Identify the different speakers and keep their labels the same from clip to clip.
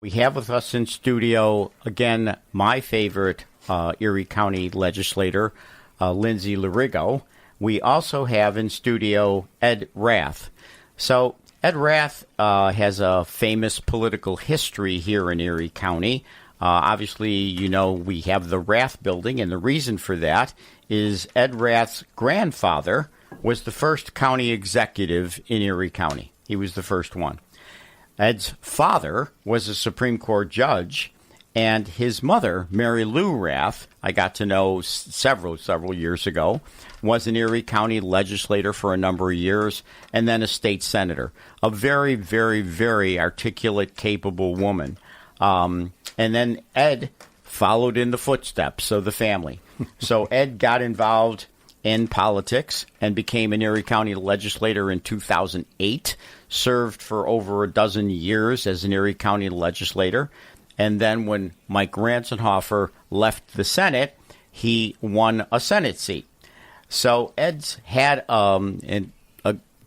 Speaker 1: We have with us in studio, again, my favorite Erie County legislator, LINDSAY LORIGO. We also have in studio Ed RATH. So Ed RATH has a famous political history here in Erie County. Obviously, you know, we have the RATH building, and the reason for that is Ed RATH's grandfather was the first county executive in Erie County. He was the first one. Ed's father was a Supreme Court judge, and his mother, Mary Lou RATH, I got to know several years ago, was an Erie County legislator for a number of years, and then a state senator. A very, very, very articulate, capable woman. And then Ed followed in the footsteps of the family. So Ed got involved in politics and became an Erie County legislator in 2008, served for over a dozen years as an Erie County legislator. And then when Mike Ranzenhofer left the Senate, he won a Senate seat. So Ed's had a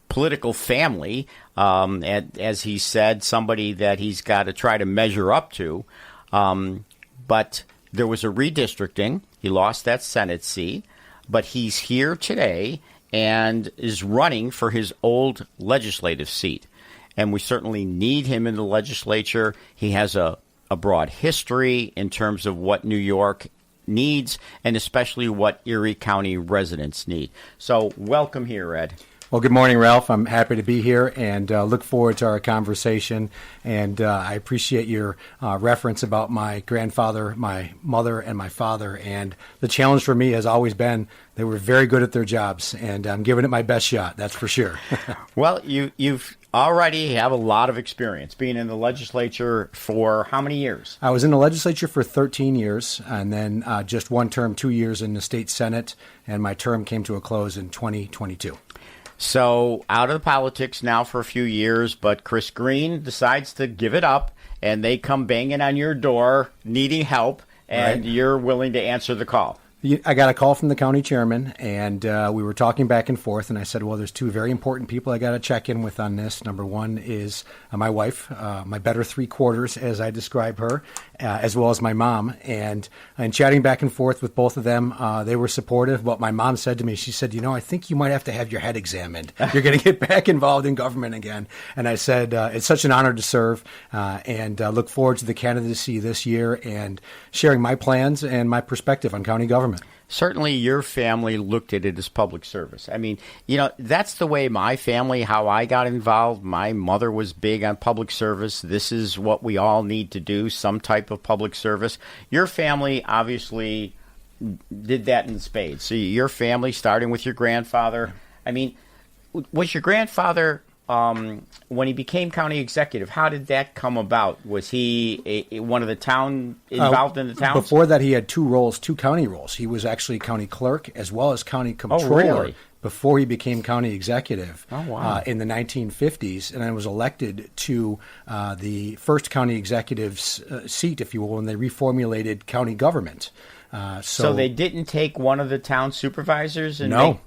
Speaker 1: political family, as he said, somebody that he's got to try to measure up to. But there was a redistricting. He lost that Senate seat. But he's here today and is running for his old legislative seat. And we certainly need him in the legislature. He has a broad history in terms of what New York needs and especially what Erie County residents need. So welcome here, Ed.
Speaker 2: Well, good morning, Ralph. I'm happy to be here and look forward to our conversation. And I appreciate your reference about my grandfather, my mother, and my father. And the challenge for me has always been they were very good at their jobs, and I'm giving it my best shot, that's for sure.
Speaker 1: Well, you've already have a lot of experience being in the legislature for how many years?
Speaker 2: I was in the legislature for 13 years, and then just one term, 2 years in the state Senate, and my term came to a close in 2022.
Speaker 1: So out of politics now for a few years, but Chris Green decides to give it up, and they come banging on your door needing help, and You're willing to answer the call.
Speaker 2: I got a call from the county chairman, and we were talking back and forth, and I said, well, there's two very important people I got to check in with on this. Number one is my wife, my better three quarters, as I describe her, as well as my mom. And chatting back and forth with both of them, they were supportive. But my mom said to me, she said, you know, I think you might have to have your head examined. You're going to get back involved in government again. And I said, it's such an honor to serve, and look forward to the candidacy this year and sharing my plans and my perspective on county government.
Speaker 1: Certainly your family looked at it as public service. I mean, you know, that's the way my family, how I got involved. My mother was big on public service. This is what we all need to do, some type of public service. Your family obviously did that in spades. So your family, starting with your grandfather, I mean, was your grandfather, when he became county executive, how did that come about? Was he one of the town involved in the towns?
Speaker 2: Before that, he had two roles, two county roles. He was actually county clerk as well as county comptroller.
Speaker 1: Oh, really?
Speaker 2: Before he became county executive
Speaker 1: in
Speaker 2: the 1950s, and I was elected to the first county executive's seat, if you will, when they reformulated county government.
Speaker 1: So they didn't take one of the town supervisors? And
Speaker 2: No.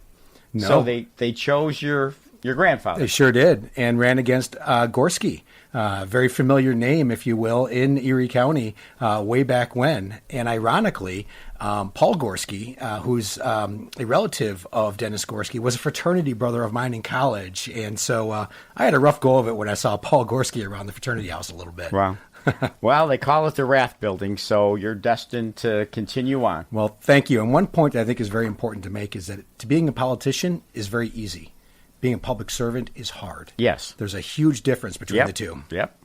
Speaker 1: So they chose your grandfather.
Speaker 2: They sure did, and ran against Gorski, very familiar name, if you will, in Erie County way back when. And ironically, Paul Gorski, who's a relative of Dennis Gorski, was a fraternity brother of mine in college. And so I had a rough go of it when I saw Paul Gorski around the fraternity house a little bit.
Speaker 1: Wow. Well, they call it the RATH building, so you're destined to continue on.
Speaker 2: Well, thank you. And one point that I think is very important to make is that being a politician is very easy. Being a public servant is hard.
Speaker 1: Yes.
Speaker 2: There's a huge difference between the two.
Speaker 1: Yep.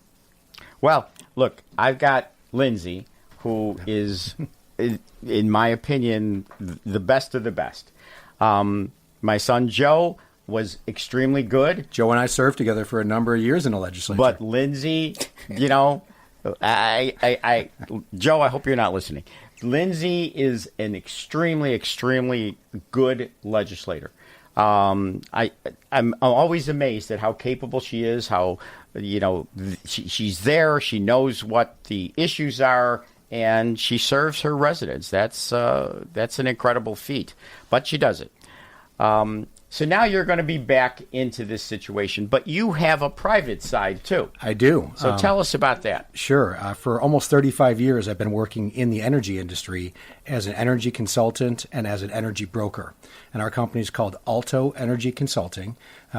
Speaker 1: Well, look, I've got LINDSAY, who is, in my opinion, the best of the best. My son Joe was extremely good.
Speaker 2: Joe and I served together for a number of years in the legislature.
Speaker 1: But LINDSAY, you know, Joe, I hope you're not listening. LINDSAY is an extremely, extremely good legislator. I'm always amazed at how capable she is, how, you know, she's there, she knows what the issues are, and she serves her residents. That's an incredible feat, but she does it. So now you're going to be back into this situation, but you have a private side too.
Speaker 2: I do.
Speaker 1: So tell us about that.
Speaker 2: Sure. For almost 35 years, I've been working in the energy industry as an energy consultant and as an energy broker. And our company is called Alto Energy Consulting.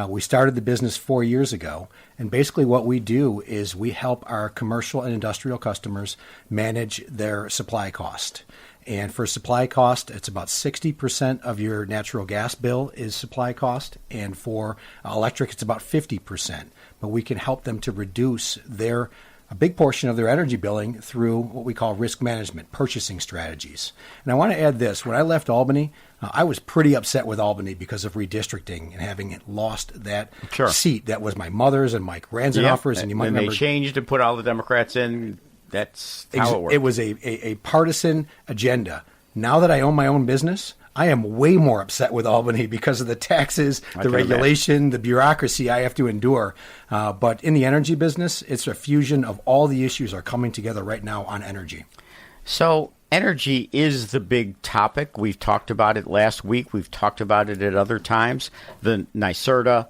Speaker 2: We started the business 4 years ago. And basically what we do is we help our commercial and industrial customers manage their supply cost. And for supply cost, it's about 60% of your natural gas bill is supply cost. And for electric, it's about 50%. But we can help them to reduce a big portion of their energy billing through what we call risk management, purchasing strategies. And I want to add this. When I left Albany, I was pretty upset with Albany because of redistricting and having lost that seat that was my mother's and Mike Ranzenhofer's.
Speaker 1: Yeah.
Speaker 2: And you might
Speaker 1: when
Speaker 2: remember
Speaker 1: they changed to put all the Democrats in, that's how it worked.
Speaker 2: It was a partisan agenda. Now that I own my own business, I am way more upset with Albany because of the taxes, the regulation, the bureaucracy I have to endure. But in the energy business, it's a fusion of all the issues are coming together right now on energy.
Speaker 1: So energy is the big topic. We've talked about it last week. We've talked about it at other times. The NYSERDA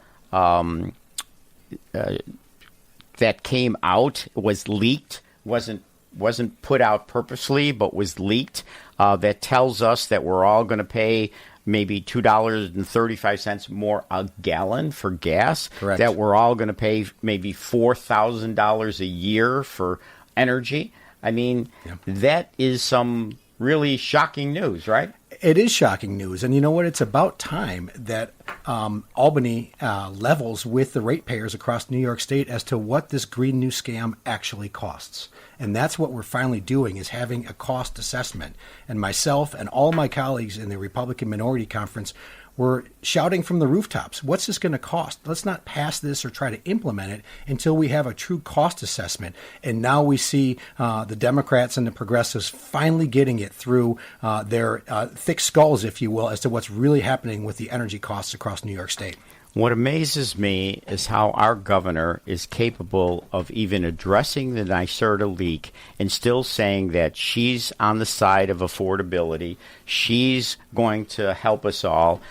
Speaker 1: that came out was leaked. Wasn't put out purposely, but was leaked. That tells us that we're all going to pay maybe $2.35 more a gallon for gas.
Speaker 2: Correct.
Speaker 1: That we're all going to pay maybe $4,000 a year for energy. I mean, that is some really shocking news, right?
Speaker 2: It is shocking news. And you know what? It's about time that Albany levels with the ratepayers across New York State as to what this Green New Scam actually costs. And that's what we're finally doing, is having a cost assessment. And myself and all my colleagues in the Republican Minority Conference were shouting from the rooftops, what's this going to cost? Let's not pass this or try to implement it until we have a true cost assessment. And now we see the Democrats and the progressives finally getting it through their thick skulls, if you will, as to what's really happening with the energy costs across New York State.
Speaker 1: What amazes me is how our governor is capable of even addressing the NYSERDA leak and still saying that she's on the side of affordability. She's going to help us all.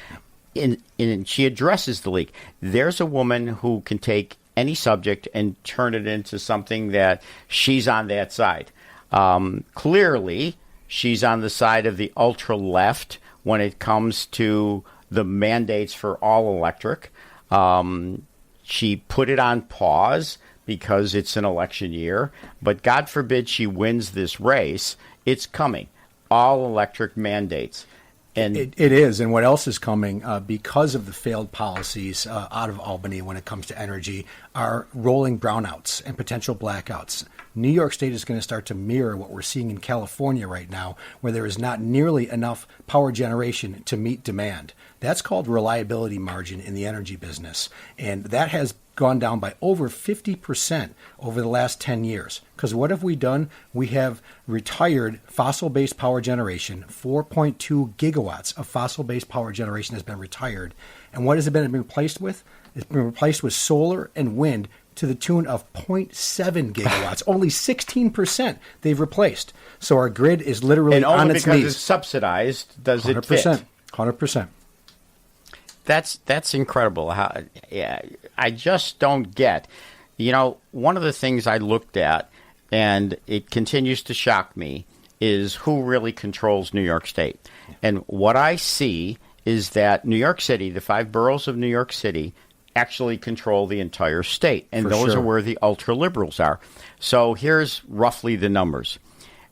Speaker 1: And she addresses the leak. There's a woman who can take any subject and turn it into something that she's on that side. Clearly, she's on the side of the ultra-left when it comes to the mandates for all electric. She put it on pause because it's an election year, but God forbid she wins this race. It's coming. All electric mandates. And
Speaker 2: it is. And what else is coming because of the failed policies out of Albany when it comes to energy are rolling brownouts and potential blackouts. New York State is going to start to mirror what we're seeing in California right now, where there is not nearly enough power generation to meet demand. That's called reliability margin in the energy business. And that has gone down by over 50% over the last 10 years. Because what have we done? We have retired fossil-based power generation. 4.2 gigawatts of fossil-based power generation has been retired. And what has it been replaced with? It's been replaced with solar and wind to the tune of 0.7 gigawatts. Only 16% they've replaced. So our grid is literally on its knees.
Speaker 1: And only because it's subsidized does
Speaker 2: 100%,
Speaker 1: it fit.
Speaker 2: 100%.
Speaker 1: That's incredible. I just don't get. You know, one of the things I looked at, and it continues to shock me, is who really controls New York State. And what I see is that New York City, the 5 boroughs of New York City, actually control the entire state. And those are where the ultra-liberals are. So here's roughly the numbers.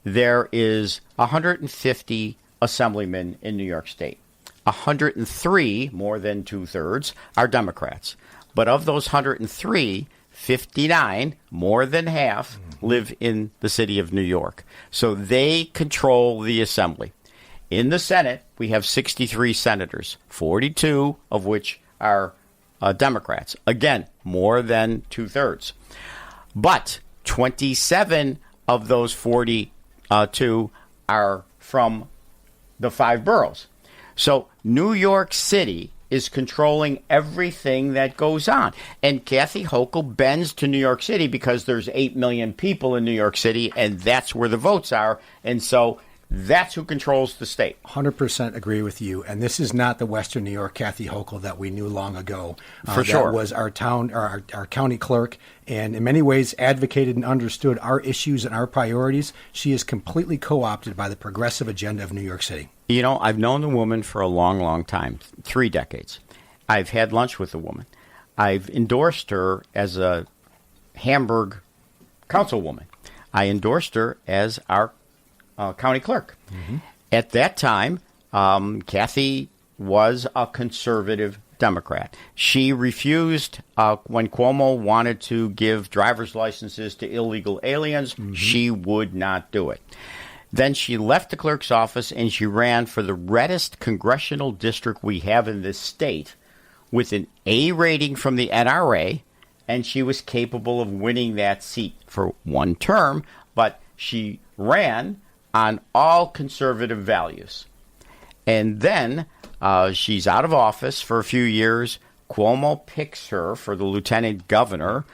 Speaker 1: There is 150 assemblymen in New York State. 103, more than two-thirds, are Democrats. But of those 103, 59, more than half, live in the city of New York. So they control the assembly. In the Senate, we have 63 senators, 42 of which are Democrats. Again, more than two-thirds. But 27 of those 42 are from the 5 boroughs. So New York City is controlling everything that goes on. And Kathy Hochul bends to New York City because there's 8 million people in New York City, and that's where the votes are. And so that's who controls the state.
Speaker 2: 100% agree with you. And this is not the Western New York Kathy Hochul that we knew long ago.
Speaker 1: For sure.
Speaker 2: That was our town, or our county clerk, and in many ways advocated and understood our issues and our priorities. She is completely co-opted by the progressive agenda of New York City.
Speaker 1: You know, I've known the woman for a long, long time, 3 decades. I've had lunch with the woman. I've endorsed her as a Hamburg councilwoman. I endorsed her as our county clerk. Mm-hmm. At that time, Kathy was a conservative Democrat. She refused when Cuomo wanted to give driver's licenses to illegal aliens. Mm-hmm. She would not do it. Then she left the clerk's office and she ran for the reddest congressional district we have in this state with an A rating from the NRA, and she was capable of winning that seat for 1 term, but she ran on all conservative values. And then she's out of office for a few years. Cuomo picks her for the lieutenant governor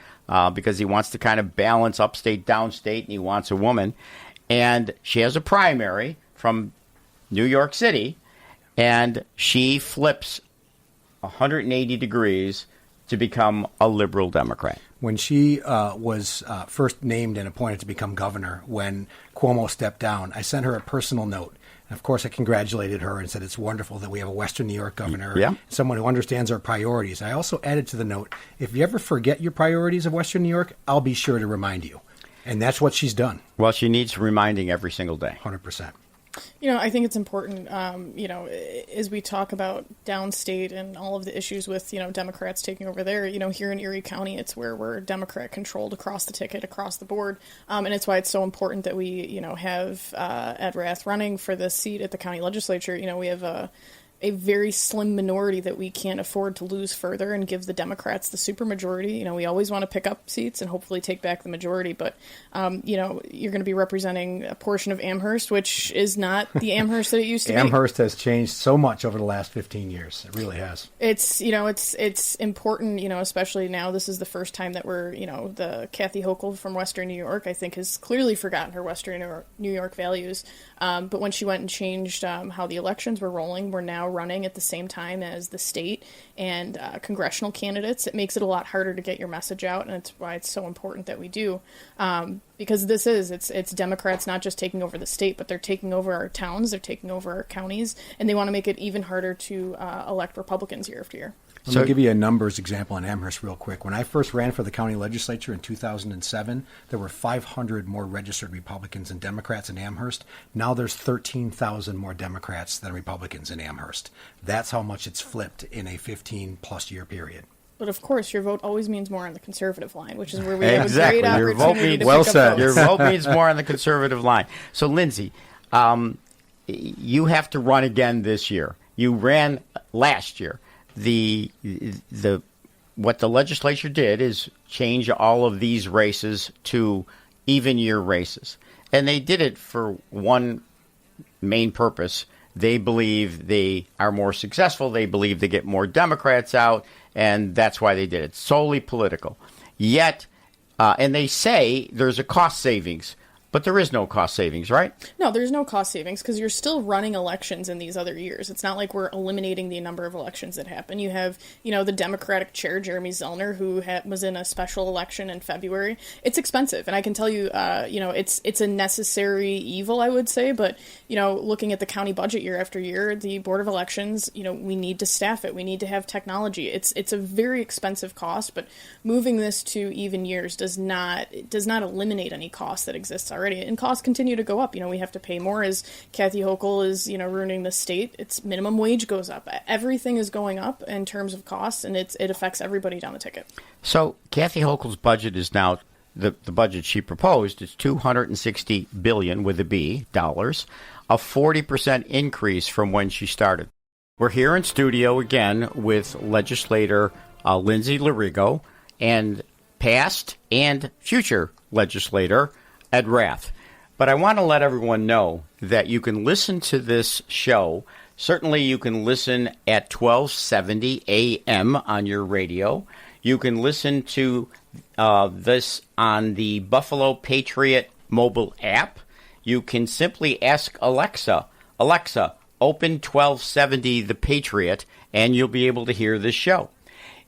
Speaker 1: because he wants to kind of balance upstate, downstate, and he wants a woman. And she has a primary from New York City, and she flips 180 degrees to become a liberal Democrat.
Speaker 2: When she was first named and appointed to become governor, when Cuomo stepped down, I sent her a personal note. And of course, I congratulated her and said it's wonderful that we have a Western New York governor, someone who understands our priorities. I also added to the note, if you ever forget your priorities of Western New York, I'll be sure to remind you. And that's what she's done.
Speaker 1: Well, she needs reminding every single day.
Speaker 2: 100%.
Speaker 3: You know, I think it's important, as we talk about downstate and all of the issues with, Democrats taking over there, here in Erie County, it's where we're Democrat controlled across the ticket, across the board. And it's why it's so important that we, have Ed Rath running for this seat at the county legislature. We have a very slim minority that we can't afford to lose further and give the Democrats the supermajority. We always want to pick up seats and hopefully take back the majority, but, you're going to be representing a portion of Amherst, which is not the Amherst that it used to be.
Speaker 2: Amherst has changed so much over the last 15 years. It really has.
Speaker 3: It's, it's important, especially now this is the first time that we're, the Kathy Hochul from Western New York, I think, has clearly forgotten her Western New York values. But when she went and changed how the elections were rolling, we're now running at the same time as the state and congressional candidates. It makes it a lot harder to get your message out, and it's why it's so important that we do. Because it's Democrats not just taking over the state, but they're taking over our towns, they're taking over our counties, and they want to make it even harder to elect Republicans year after year.
Speaker 2: Let me give you a numbers example in Amherst real quick. When I first ran for the county legislature in 2007, there were 500 more registered Republicans and Democrats in Amherst. Now there's 13,000 more Democrats than Republicans in Amherst. That's how much it's flipped in a 15-plus year period.
Speaker 3: But of course, your vote always means more on the conservative line, which is where we have a great
Speaker 1: Your vote
Speaker 3: opportunity
Speaker 1: means,
Speaker 3: to
Speaker 1: well
Speaker 3: pick
Speaker 1: said.
Speaker 3: up
Speaker 1: Your
Speaker 3: votes.
Speaker 1: vote means more on the conservative line. So, Lindsay, you have to run again this year. You ran last year. What the legislature did is change all of these races to even year races. And they did it for one main purpose. They believe they are more successful. They believe they get more Democrats out, and that's why they did it. Solely political. Yet, and they say there's a cost savings. But there is no cost savings, right?
Speaker 3: No, there's no cost savings because you're still running elections in these other years. It's not like we're eliminating the number of elections that happen. You have, the Democratic chair, Jeremy Zellner, who was in a special election in February. It's expensive. And I can tell you, it's a necessary evil, I would say. But, looking at the county budget year after year, the Board of Elections, we need to staff it. We need to have technology. It's a very expensive cost, but moving this to even years does not eliminate any cost that exists already. And costs continue to go up. We have to pay more as Kathy Hochul is, ruining the state. Its minimum wage goes up. Everything is going up in terms of costs, and it affects everybody down the ticket.
Speaker 1: So Kathy Hochul's budget is now, the budget she proposed is $260 billion with a B, dollars, a 40% increase from when she started. We're here in studio again with legislator Lindsay LORIGO and past and future legislator Ed Rath. But I want to let everyone know that you can listen to this show. Certainly you can listen at 1270 a.m. on your radio. You can listen to this on the Buffalo Patriot mobile app. you can simply ask Alexa, open 1270 The Patriot, and you'll be able to hear this show.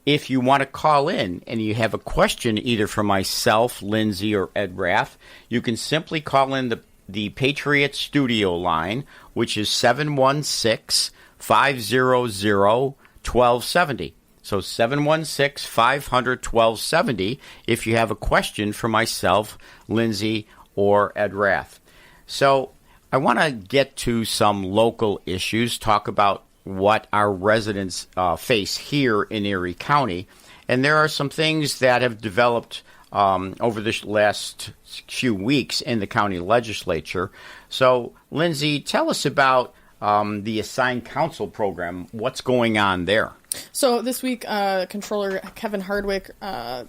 Speaker 1: If you want to call in and you have a question either for myself, Lindsay, or Ed Rath, you can simply call in the Patriot studio line, which is 716-500-1270. So 716-500-1270 if you have a question for myself, Lindsay, or Ed Rath. So I want to get to some local issues, talk about what our residents face here in Erie County. And there are some things that have developed over the last few weeks in the county legislature. So, Lindsay, tell us about the assigned counsel program. What's going on there?
Speaker 3: So this week, Controller Kevin Hardwick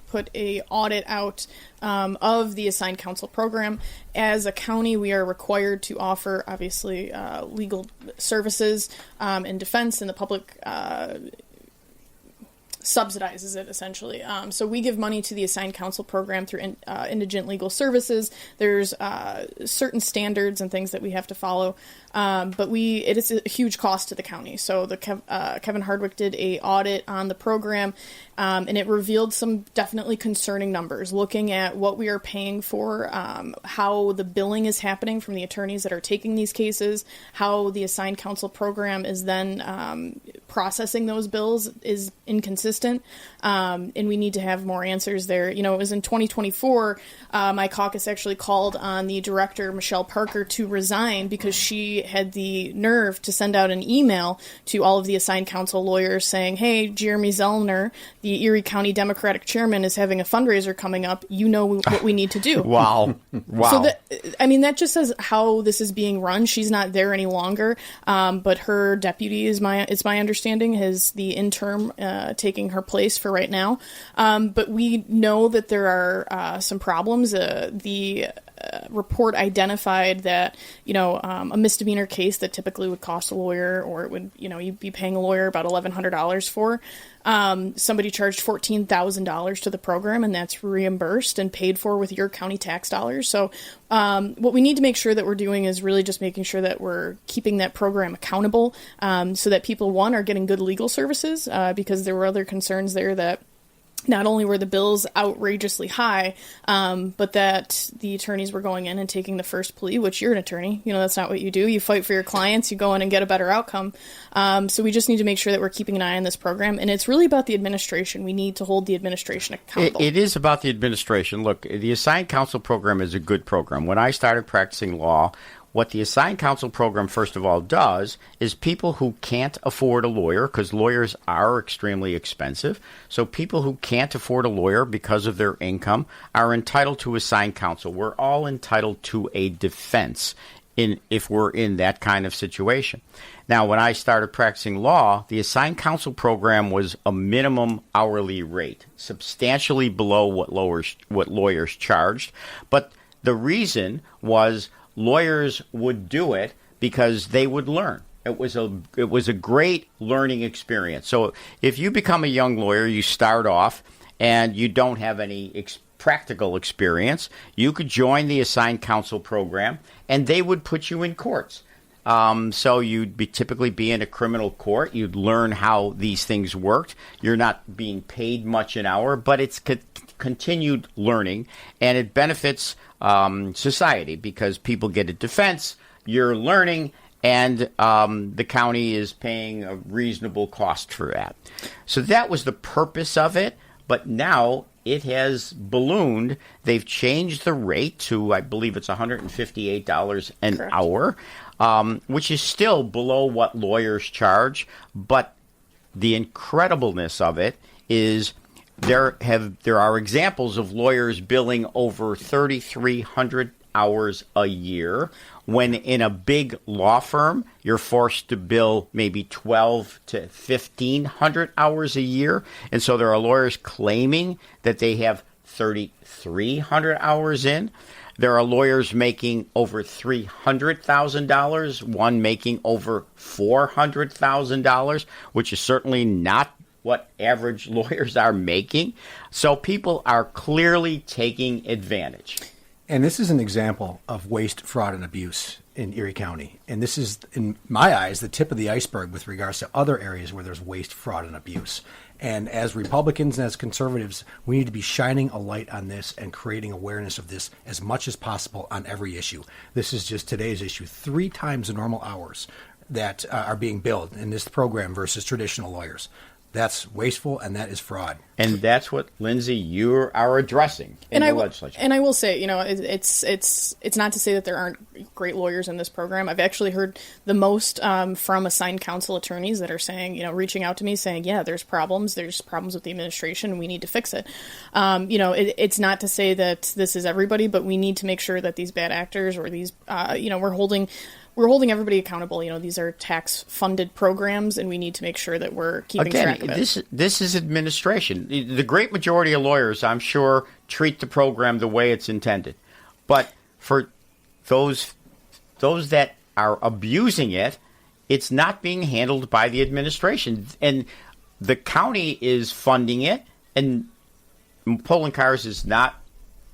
Speaker 3: put a audit out of the assigned counsel program. As a county, we are required to offer, obviously, legal services in defense, and the public subsidizes it, essentially. So we give money to the assigned counsel program through indigent legal services. There's certain standards and things that we have to follow, but it is a huge cost to the county. So Kevin Hardwick did a audit on the program, and it revealed some definitely concerning numbers, looking at what we are paying for, how the billing is happening from the attorneys that are taking these cases, how the assigned counsel program is then processing those bills is inconsistent. And we need to have more answers there. You know, it was in 2024, my caucus actually called on the director, Michelle Parker, to resign because she had the nerve to send out an email to all of the assigned counsel lawyers saying, hey, Jeremy Zellner, the Erie County Democratic chairman, is having a fundraiser coming up. You know what we need to do.
Speaker 1: Wow.
Speaker 3: So that just says how this is being run. She's not there any longer, but her deputy it's my understanding, is the interim taking her place for right now. But we know that there are some problems. The report identified that, a misdemeanor case that typically would cost a lawyer, or it would, you'd be paying a lawyer about $1,100 for. Somebody charged $14,000 to the program, and that's reimbursed and paid for with your county tax dollars. So what we need to make sure that we're doing is really just making sure that we're keeping that program accountable, so that people, one, are getting good legal services, because there were other concerns there that not only were the bills outrageously high, but that the attorneys were going in and taking the first plea, which you're an attorney. That's not what you do. You fight for your clients. You go in and get a better outcome. So we just need to make sure that we're keeping an eye on this program. And it's really about the administration. We need to hold the administration accountable.
Speaker 1: It is about the administration. Look, the assigned counsel program is a good program. When I started practicing law, what the assigned counsel program, first of all, does is people who can't afford a lawyer, because lawyers are extremely expensive, so people who can't afford a lawyer because of their income are entitled to assigned counsel. We're all entitled to a defense if we're in that kind of situation. Now, when I started practicing law, the assigned counsel program was a minimum hourly rate, substantially below what lawyers charged. But the reason was lawyers would do it because they would learn. It was a great learning experience. So if you become a young lawyer, you start off and you don't have any practical experience, you could join the assigned counsel program, and they would put you in courts. So you'd typically be in a criminal court. You'd learn how these things worked. You're not being paid much an hour, but it's continued learning, and it benefits society because people get a defense, you're learning, and the county is paying a reasonable cost for that. So that was the purpose of it, but now it has ballooned. They've changed the rate to, I believe it's $158 an
Speaker 3: Correct.
Speaker 1: Hour, which is still below what lawyers charge, but the incredibleness of it is there are examples of lawyers billing over 3,300 hours a year, when in a big law firm, you're forced to bill maybe 12 to 1,500 hours a year. And so there are lawyers claiming that they have 3,300 hours in. There are lawyers making over $300,000, one making over $400,000, which is certainly not what average lawyers are making. So people are clearly taking advantage.
Speaker 2: And this is an example of waste, fraud, and abuse in Erie County. And this is, in my eyes, the tip of the iceberg with regards to other areas where there's waste, fraud, and abuse. And as Republicans and as conservatives, we need to be shining a light on this and creating awareness of this as much as possible on every issue. This is just today's issue. 3 times the normal hours that are being billed in this program versus traditional lawyers. That's wasteful, and that is fraud.
Speaker 1: And that's what, Lindsay, you are addressing in the legislature.
Speaker 3: And I will say, it's not to say that there aren't great lawyers in this program. I've actually heard the most from assigned counsel attorneys that are saying, reaching out to me saying, yeah, there's problems with the administration, we need to fix it. It's not to say that this is everybody, but we need to make sure that these bad actors or these, we're holding everybody accountable. These are tax-funded programs, and we need to make sure that we're keeping track of it.
Speaker 1: This is administration. The great majority of lawyers, I'm sure, treat the program the way it's intended. But for those that are abusing it, it's not being handled by the administration. And the county is funding it, and Polling Cars is not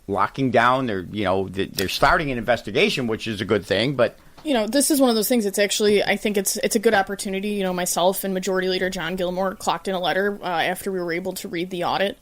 Speaker 1: locking down. They're starting an investigation, which is a good thing, but
Speaker 3: this is one of those things. It's actually, I think it's a good opportunity. Myself and Majority Leader John Gilmore clocked in a letter after we were able to read the audit.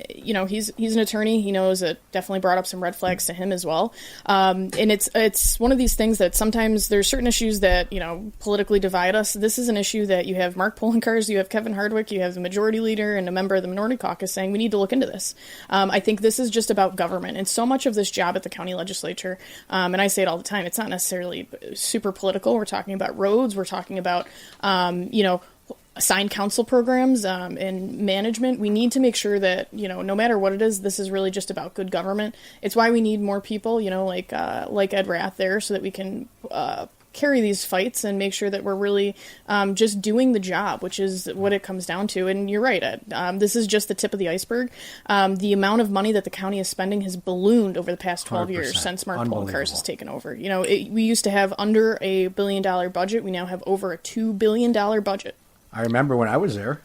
Speaker 3: He's an attorney. He knows it definitely brought up some red flags to him as well. And it's one of these things that sometimes there's certain issues that, politically divide us. This is an issue that you have Mark Poloncarz, you have Kevin Hardwick, you have the Majority Leader and a member of the Minority Caucus saying we need to look into this. I think this is just about government. And so much of this job at the county legislature, and I say it all the time, it's not necessarily super political. We're talking about roads. We're talking about, assigned counsel programs and management. We need to make sure that, no matter what it is, this is really just about good government. It's why we need more people, like Ed Rath there, so that we can carry these fights and make sure that we're really just doing the job, which is what it comes down to. And you're right, Ed. This is just the tip of the iceberg. The amount of money that the county is spending has ballooned over the past 12 years since Mark Poloncarz has taken over. We used to have under $1 billion budget. We now have over a $2 billion budget.
Speaker 2: I remember when I was there,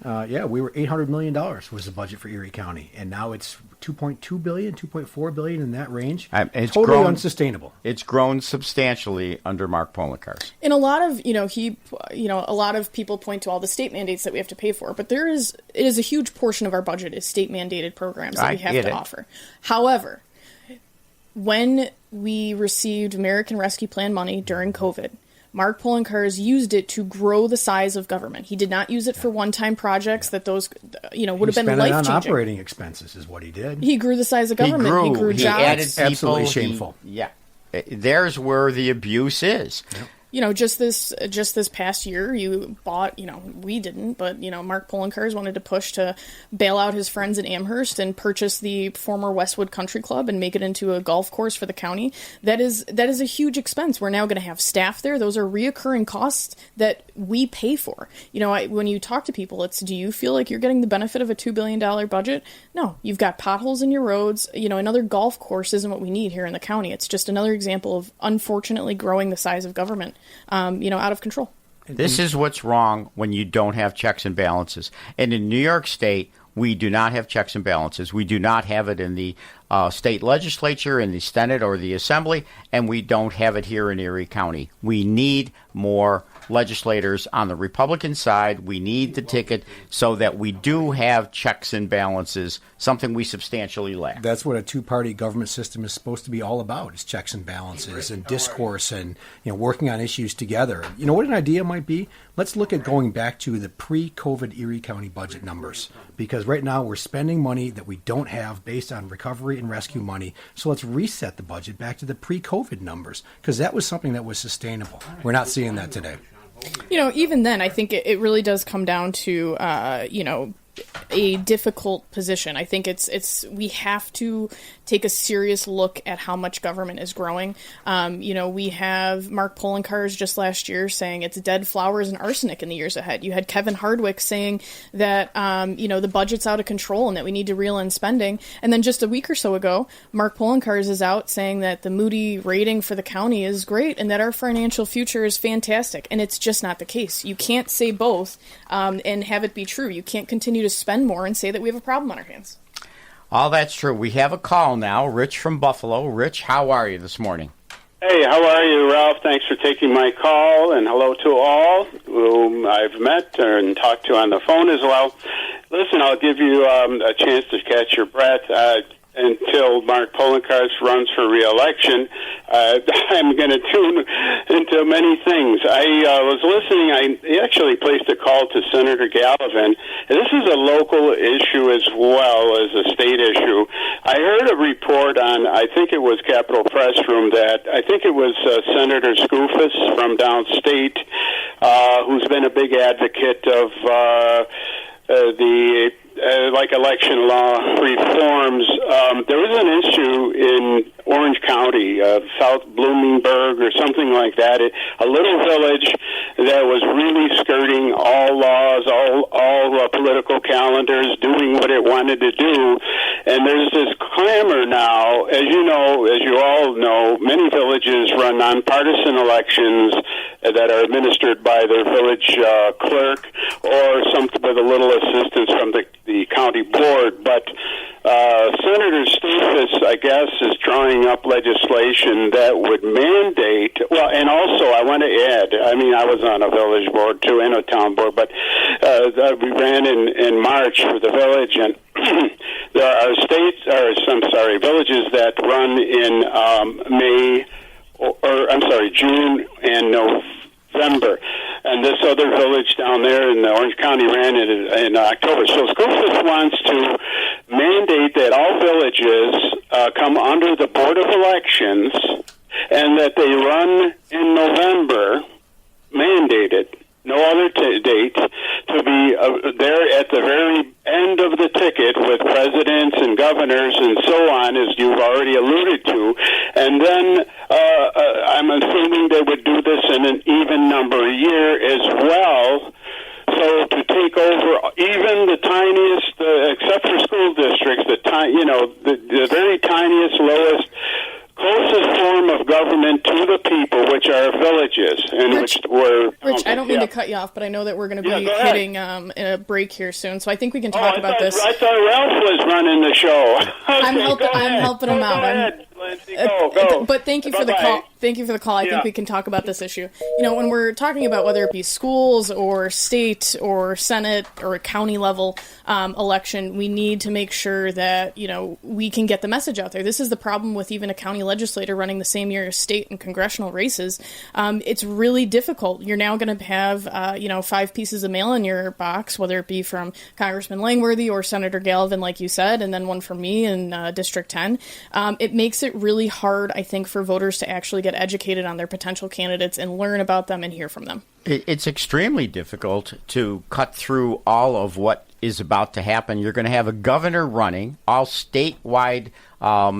Speaker 2: we were $800 million was the budget for Erie County, and now it's $2.2 billion, $2.4 billion, in that range. It's totally unsustainable.
Speaker 1: It's grown substantially under Mark Poloncarz.
Speaker 3: And a lot of, a lot of people point to all the state mandates that we have to pay for, but it is a huge portion of our budget is state mandated programs that we have to offer. However, when we received American Rescue Plan money during COVID, Mark Poloncarz used it to grow the size of government. He did not use it for one-time projects that those, would have been life-changing.
Speaker 2: He spent it on operating expenses is what he did.
Speaker 3: He grew the size of government. He grew jobs.
Speaker 1: Added people.
Speaker 2: Absolutely shameful.
Speaker 1: There's where the abuse is.
Speaker 2: Yep.
Speaker 3: Just this past year, you bought, we didn't, but, Mark Poloncarz wanted to push to bail out his friends in Amherst and purchase the former Westwood Country Club and make it into a golf course for the county. That is a huge expense. We're now going to have staff there. Those are reoccurring costs that we pay for. When you talk to people, it's, do you feel like you're getting the benefit of a $2 billion budget? No, you've got potholes in your roads. Another golf course isn't what we need here in the county. It's just another example of, unfortunately, growing the size of government. Out of control.
Speaker 1: This is what's wrong when you don't have checks and balances. And in New York State, we do not have checks and balances. We do not have it in the state legislature, in the Senate, or the Assembly, and we don't have it here in Erie County. We need more legislators on the Republican side. We need the ticket so that we do have checks and balances, something we substantially lack.
Speaker 2: That's what a two-party government system is supposed to be all about, is checks and balances and discourse and working on issues together. What an idea might be? Let's look at going back to the pre-COVID Erie County budget numbers, because right now we're spending money that we don't have based on recovery and rescue money. So let's reset the budget back to the pre-COVID numbers, because that was something that was sustainable. We're not seeing that today.
Speaker 3: Even then, I think it really does come down to, a difficult position. I think we have to take a serious look at how much government is growing. We have Mark Poloncarz just last year saying it's dead flowers and arsenic in the years ahead. You had Kevin Hardwick saying that, the budget's out of control and that we need to reel in spending. And then just a week or so ago, Mark Poloncarz is out saying that the Moody rating for the county is great and that our financial future is fantastic. And it's just not the case. You can't say both and have it be true. You can't continue to spend more and say that we have a problem on our hands.
Speaker 1: All that's true. We have a call now. Rich from Buffalo. Rich, how are you this morning?
Speaker 4: Hey, how are you, Ralph? Thanks for taking my call, and hello to all whom I've met and talked to on the phone as well. Listen, I'll give you a chance to catch your breath. Until Mark Poloncarz runs for re-election, I'm going to tune into many things. I was listening. I actually placed a call to Senator Gallivan. And this is a local issue as well as a state issue. I heard a report on, I think it was Capitol Press Room, that I think it was Senator Skoufis from downstate, who's been a big advocate of like election law reforms. There was an issue in Orange County, South Bloomingburg or something like that, a little village that was really skirting all laws, all political calendars, doing what it wanted to do. And there's this clamor now, as you all know, many villages run nonpartisan elections that are administered by their village clerk or something with a little assistance from the county board. But Senator Skoufis, I guess, is drawing up legislation that would mandate, well, and also I want to add, I was on a village board too and a town board, but we ran in March for the village, and there are villages that run in June and November. And this other village down there in Orange County ran it in October. So Skoufis wants to mandate that all villages come under the Board of Elections and that they run in November, mandated, no other date, to be there at the very end of the ticket with presidents and governors and so on, as you've already alluded to. And then I'm assuming they would do this in an even number year as well. So to take over even the tiniest, except for school districts, the very tiniest, lowest, closest form of government to the people, which are villages, and
Speaker 3: Rich,
Speaker 4: which were...
Speaker 3: Rich, I don't mean to cut you off, but I know that we're going to be hitting a break here soon, so I think we can talk about this.
Speaker 4: I thought Ralph was running the show.
Speaker 3: I'm helping him out.
Speaker 4: Go.
Speaker 3: But thank you for the call. Thank you for the call. I think we can talk about this issue. When we're talking about whether it be schools or state or Senate or a county level election, we need to make sure that, we can get the message out there. This is the problem with even a county legislator running the same year as state and congressional races. It's really difficult. You're now going to have, 5 pieces of mail in your box, whether it be from Congressman Langworthy or Senator Gallivan, like you said, and then one from me in District 10. It makes it really hard, I think, for voters to actually get educated on their potential candidates and learn about them and hear from them.
Speaker 1: It's extremely difficult to cut through all of what is about to happen. You're going to have a governor running. All statewide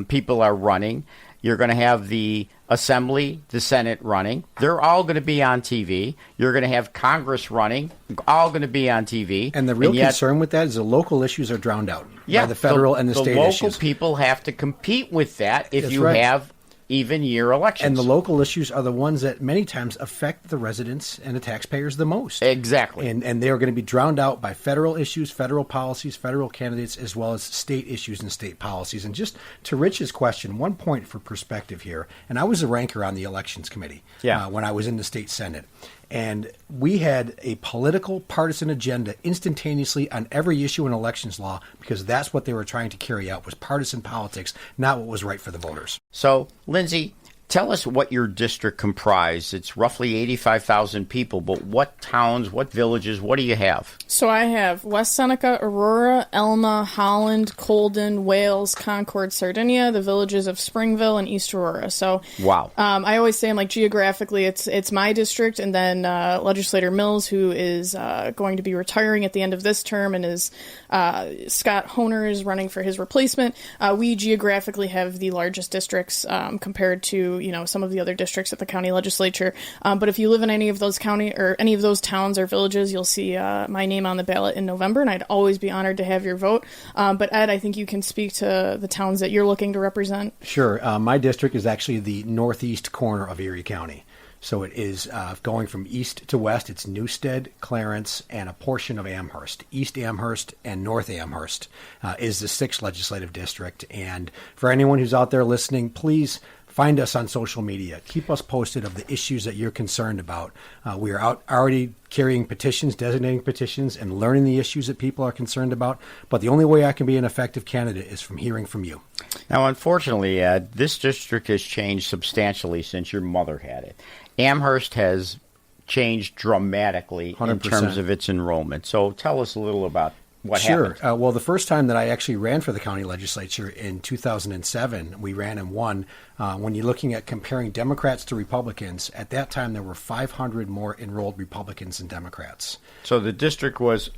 Speaker 1: people are running. You're going to have the Assembly, the Senate running. They're all going to be on TV. You're going to have Congress running, all going to be on TV.
Speaker 2: And the real concern with that is the local issues are drowned out by the federal and the state issues.
Speaker 1: The local people have to compete with that if you have even year elections.
Speaker 2: And the local issues are the ones that many times affect the residents and the taxpayers the most.
Speaker 1: Exactly.
Speaker 2: And they are going to be drowned out by federal issues, federal policies, federal candidates, as well as state issues and state policies. And just to Rich's question, one point for perspective here, and I was a ranker on the Elections Committee when I was in the state Senate. And we had a political partisan agenda instantaneously on every issue in elections law because that's what they were trying to carry out was partisan politics, not what was right for the voters.
Speaker 1: So, Lindsay, tell us what your district comprised. It's roughly 85,000 people, but what towns, what villages, what do you have?
Speaker 3: So I have West Seneca, Aurora, Elma, Holland, Colden, Wales, Concord, Sardinia, the villages of Springville, and East Aurora. So
Speaker 1: wow.
Speaker 3: I always say, geographically, it's my district, and then Legislator Mills, who is going to be retiring at the end of this term, and is Scott Honer is running for his replacement. We geographically have the largest districts compared to some of the other districts at the county legislature. But if you live in any of those any of those towns or villages, you'll see my name on the ballot in November, and I'd always be honored to have your vote. But Ed, I think you can speak to the towns that you're looking to represent.
Speaker 2: Sure. My district is actually the northeast corner of Erie County. So it is going from east to west. It's Newstead, Clarence, and a portion of Amherst. East Amherst and North Amherst is the 6th legislative district. And for anyone who's out there listening, please find us on social media. Keep us posted of the issues that you're concerned about. We are out already carrying petitions, designating petitions, and learning the issues that people are concerned about. But the only way I can be an effective candidate is from hearing from you.
Speaker 1: Now, unfortunately, Ed, this district has changed substantially since your mother had it. Amherst has changed dramatically
Speaker 2: 100%.
Speaker 1: In terms of its enrollment. So tell us a little about what happened.
Speaker 2: Sure. Well, the first time that I actually ran for the county legislature in 2007, we ran and won. When you're looking at comparing Democrats to Republicans, at that time there were 500 more enrolled Republicans than Democrats.
Speaker 1: So the district was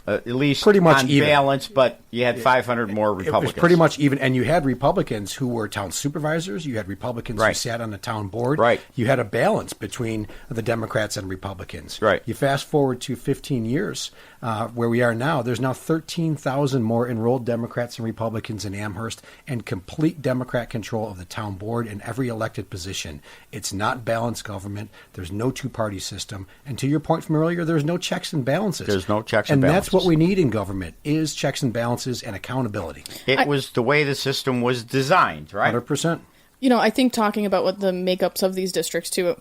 Speaker 1: at least
Speaker 2: pretty much
Speaker 1: on
Speaker 2: even.
Speaker 1: balance, but you had 500 more Republicans.
Speaker 2: It was pretty much even, and you had Republicans who were town supervisors. You had Republicans who sat on the town board.
Speaker 1: Right.
Speaker 2: You had a balance between the Democrats and Republicans.
Speaker 1: Right.
Speaker 2: You fast forward to 15 years, where we are now. There's now 13,000 more enrolled Democrats and Republicans in Amherst, and complete Democrat control of the town board and every elected position. It's not balanced government. There's no two-party system. And to your point from earlier, there's no checks and balances.
Speaker 1: There's no checks and
Speaker 2: And
Speaker 1: balances.
Speaker 2: that's what we need in government, is checks and balances and accountability.
Speaker 1: It was the way the system was designed, right?
Speaker 2: 100%.
Speaker 3: I think talking about what the makeups of these districts too.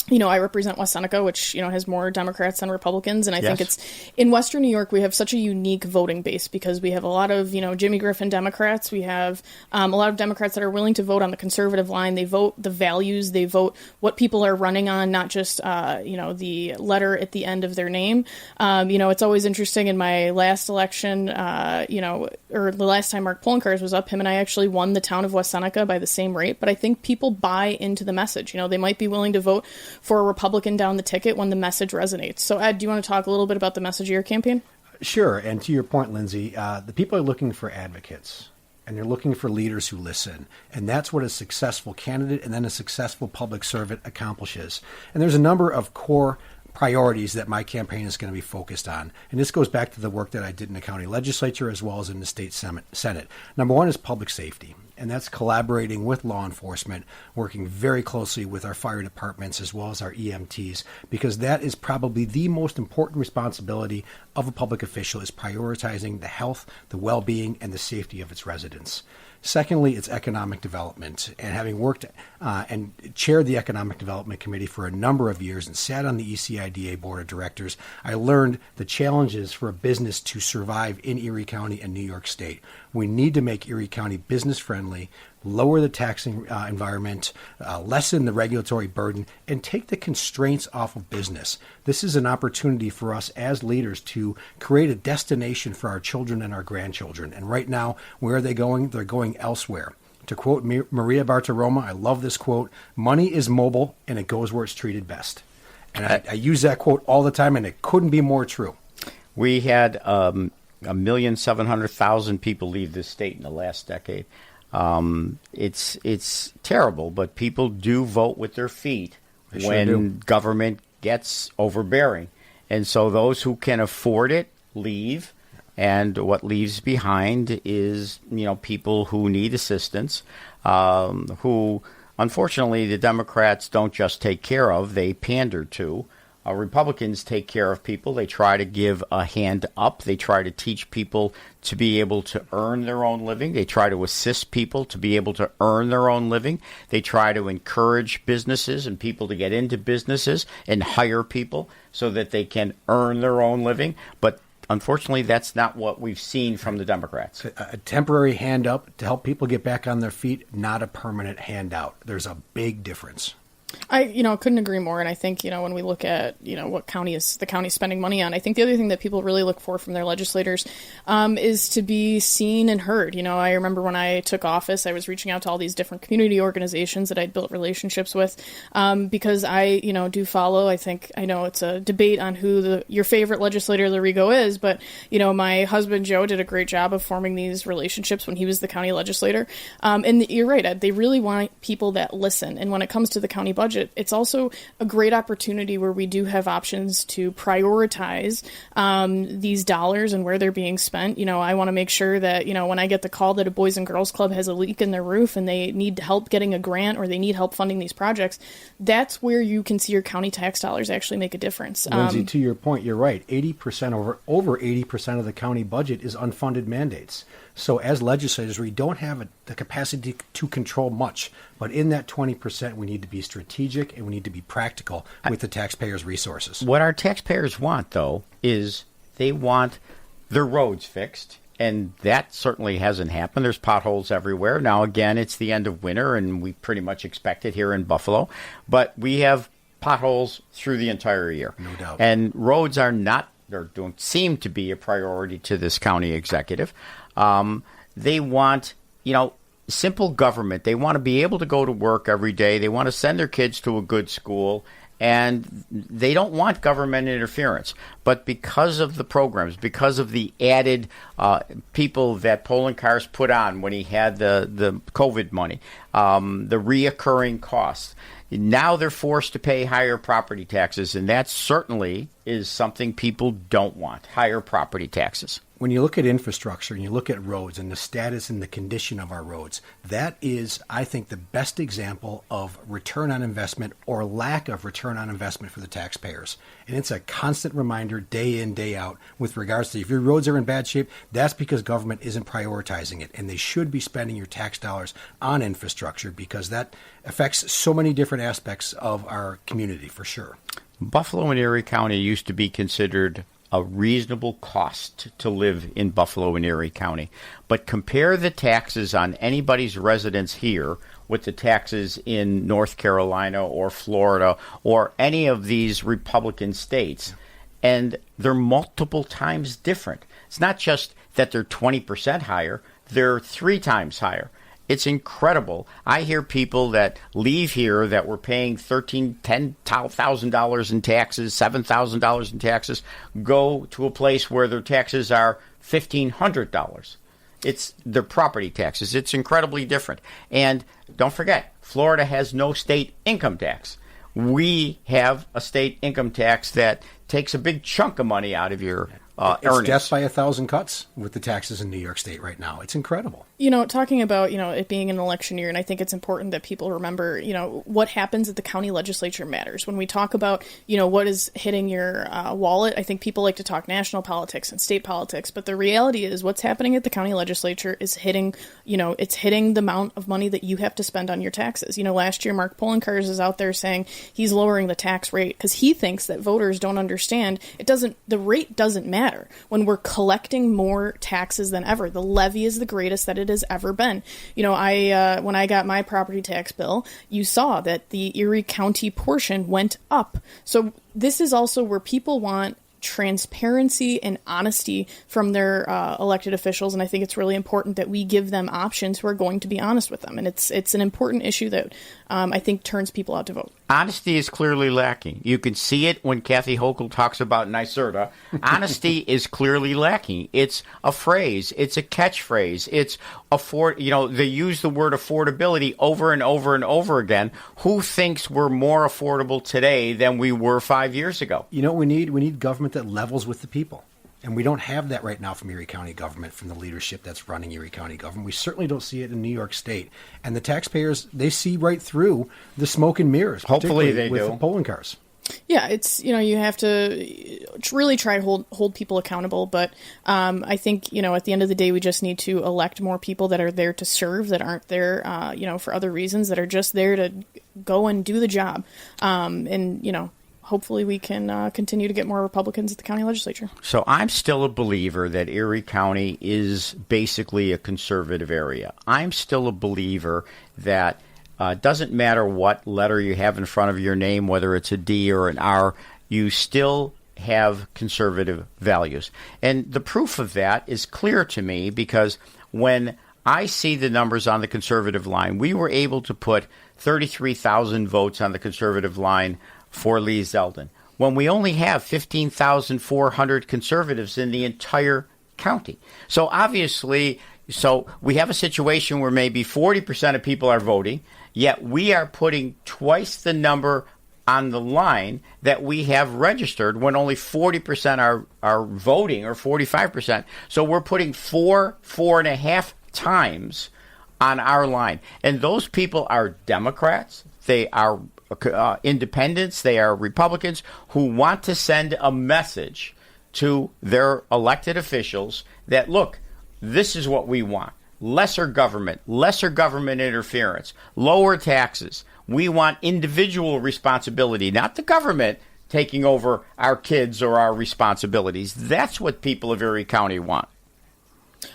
Speaker 3: I represent West Seneca, which, has more Democrats than Republicans. And I think it's in Western New York, we have such a unique voting base because we have a lot of, Jimmy Griffin Democrats. We have a lot of Democrats that are willing to vote on the conservative line. They vote the values. They vote what people are running on, not just, the letter at the end of their name. It's always interesting in my last election, or the last time Mark Poloncarz was up, him and I actually won the town of West Seneca by the same rate. But I think people buy into the message. They might be willing to vote for a Republican down the ticket when the message resonates. So, Ed, do you want to talk a little bit about the message of your campaign?
Speaker 2: Sure. And to your point, Lindsay, the people are looking for advocates, and they're looking for leaders who listen. And that's what a successful candidate and then a successful public servant accomplishes. And there's a number of core priorities that my campaign is going to be focused on. And this goes back to the work that I did in the county legislature as well as in the state Senate. Number one is public safety. And that's collaborating with law enforcement, working very closely with our fire departments as well as our EMTs, because that is probably the most important responsibility of a public official, is prioritizing the health, the well-being, and the safety of its residents. Secondly, it's economic development. And having worked and chaired the Economic Development Committee for a number of years and sat on the ECIDA Board of Directors, I learned the challenges for a business to survive in Erie County and New York State. We need to make Erie County business-friendly, lower the taxing environment, lessen the regulatory burden, and take the constraints off of business. This is an opportunity for us as leaders to create a destination for our children and our grandchildren. And right now, where are they going? They're going elsewhere. To quote Maria Bartiromo, I love this quote, "Money is mobile and it goes where it's treated best." And I use that quote all the time, and it couldn't be more true.
Speaker 1: We had 1,700,000 people leave this state in the last decade. It's terrible, but people do vote with their feet when government gets overbearing. And so those who can afford it leave, and what leaves behind is, people who need assistance, who, unfortunately, the Democrats don't just take care of, they pander to. Republicans take care of people. They try to give a hand up. They try to teach people to be able to earn their own living. They try to assist people to be able to earn their own living. They try to encourage businesses and people to get into businesses and hire people so that they can earn their own living. But unfortunately, that's not what we've seen from the Democrats.
Speaker 2: A temporary hand up to help people get back on their feet, not a permanent handout. There's a big difference.
Speaker 3: I couldn't agree more. And I think, when we look at, what the county spending money on, I think the other thing that people really look for from their legislators is to be seen and heard. I remember when I took office, I was reaching out to all these different community organizations that I'd built relationships with because I, do follow. I know it's a debate on who your favorite legislator LORIGO is, but, my husband Joe did a great job of forming these relationships when he was the county legislator. And you're right, They really want people that listen. And when it comes to the county budget, it's also a great opportunity where we do have options to prioritize these dollars and where they're being spent. I want to make sure that, when I get the call that a Boys and Girls Club has a leak in their roof and they need help getting a grant or they need help funding these projects, that's where you can see your county tax dollars actually make a difference.
Speaker 2: Lindsay, to your point, you're right. 80%, over 80% of the county budget is unfunded mandates. So as legislators, we don't have the capacity to control much. But in that 20%, we need to be strategic and we need to be practical with the taxpayers' resources.
Speaker 1: What our taxpayers want, though, is they want their roads fixed. And that certainly hasn't happened. There's potholes everywhere. Now, again, it's the end of winter, and we pretty much expect it here in Buffalo. But we have potholes through the entire year.
Speaker 2: No doubt.
Speaker 1: And roads don't seem to be a priority to this county executive. They want, simple government. They want to be able to go to work every day. They want to send their kids to a good school. And they don't want government interference. But because of the programs, because of the added people that Poloncarz put on when he had the COVID money, the reoccurring costs, now they're forced to pay higher property taxes. And that certainly is something people don't want, higher property taxes.
Speaker 2: When you look at infrastructure and you look at roads and the status and the condition of our roads, that is, I think, the best example of return on investment or lack of return on investment for the taxpayers. And it's a constant reminder day in, day out with regards to if your roads are in bad shape, that's because government isn't prioritizing it. And they should be spending your tax dollars on infrastructure because that affects so many different aspects of our community for sure.
Speaker 1: Buffalo and Erie County used to be considered a reasonable cost to live in Buffalo and Erie County. But compare the taxes on anybody's residence here with the taxes in North Carolina or Florida or any of these Republican states, and they're multiple times different. It's not just that they're 20% higher, they're 3 times higher. It's incredible. I hear people that leave here that were paying $10,000 in taxes, $7,000 in taxes, go to a place where their taxes are $1,500. It's their property taxes. It's incredibly different. And don't forget, Florida has no state income tax. We have a state income tax that takes a big chunk of money out of your
Speaker 2: It's
Speaker 1: earnings.
Speaker 2: death by 1,000 cuts with the taxes in New York State right now. It's incredible.
Speaker 3: Talking about, it being an election year, and I think it's important that people remember, what happens at the county legislature matters. When we talk about, what is hitting your wallet, I think people like to talk national politics and state politics, but the reality is what's happening at the county legislature is hitting, it's hitting the amount of money that you have to spend on your taxes. Last year, Mark Poloncarz is out there saying he's lowering the tax rate because he thinks that voters don't understand. The rate doesn't matter. When we're collecting more taxes than ever, the levy is the greatest that it has ever been. When I got my property tax bill, you saw that the Erie County portion went up. So this is also where people want transparency and honesty from their elected officials, and I think it's really important that we give them options who are going to be honest with them. And it's an important issue that I think turns people out to vote.
Speaker 1: Honesty is clearly lacking. You can see it when Kathy Hochul talks about NYSERDA. Honesty is clearly lacking. It's a phrase. It's a catchphrase. It's they use the word affordability over and over and over again. Who thinks we're more affordable today than we were 5 years ago?
Speaker 2: We need government that levels with the people. And we don't have that right now from Erie County government, from the leadership that's running Erie County government. We certainly don't see it in New York State. And the taxpayers, they see right through the smoke and mirrors.
Speaker 1: Hopefully they
Speaker 2: with
Speaker 1: do.
Speaker 2: The polling cars.
Speaker 3: Yeah, it's, you have to really try to hold people accountable. But I think, at the end of the day, we just need to elect more people that are there to serve, that aren't there, for other reasons, that are just there to go and do the job. Hopefully we can continue to get more Republicans at the county legislature.
Speaker 1: So I'm still a believer that Erie County is basically a conservative area. I'm still a believer that It doesn't matter what letter you have in front of your name, whether it's a D or an R, you still have conservative values. And the proof of that is clear to me because when I see the numbers on the conservative line, we were able to put 33,000 votes on the conservative line for Lee Zeldin, when we only have 15,400 conservatives in the entire county. So obviously, we have a situation where maybe 40% of people are voting, yet we are putting twice the number on the line that we have registered when only 40% are voting, or 45%. So we're putting 4.5 times on our line. And those people are Democrats, they are independents, they are Republicans who want to send a message to their elected officials that, look, this is what we want. Lesser government interference, lower taxes. We want individual responsibility, not the government taking over our kids or our responsibilities. That's what people of Erie County want.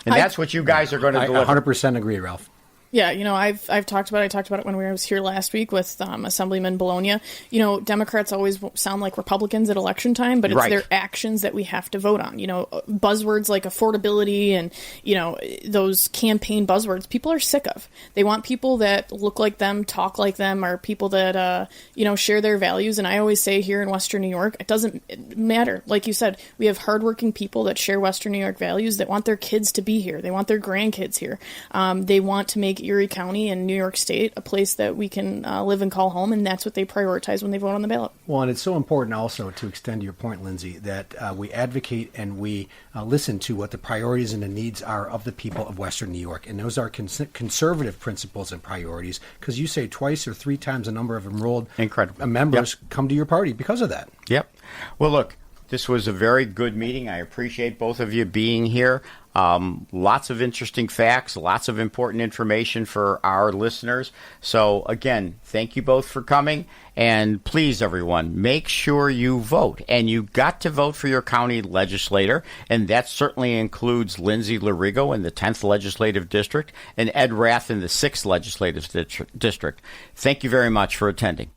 Speaker 1: And that's what you guys are going to deliver.
Speaker 2: 100% agree, Ralph.
Speaker 3: Yeah, I've talked about it. I talked about it when I was here last week with Assemblyman Bologna. Democrats always sound like Republicans at election time, but it's their actions that we have to vote on. Buzzwords like affordability and, those campaign buzzwords people are sick of. They want people that look like them, talk like them, or people that, share their values. And I always say here in Western New York, it doesn't matter. Like you said, we have hardworking people that share Western New York values that want their kids to be here. They want their grandkids here. They want to make Erie County and New York State a place that we can live and call home, and that's what they prioritize when they vote on the ballot.
Speaker 2: Well, and it's so important also to extend to your point, Lindsay, that we advocate and we listen to what the priorities and the needs are of the people of Western New York, and those are conservative principles and priorities, because you say twice or three times the number of enrolled members come to your party because of that.
Speaker 1: Yep. Well, look, this was a very good meeting. I appreciate both of you being here. Lots of interesting facts, lots of important information for our listeners. So, again, thank you both for coming. And please, everyone, make sure you vote. And you got to vote for your county legislator. And that certainly includes Lindsay LORIGO in the 10th Legislative District and Ed Rath in the 6th Legislative District. Thank you very much for attending.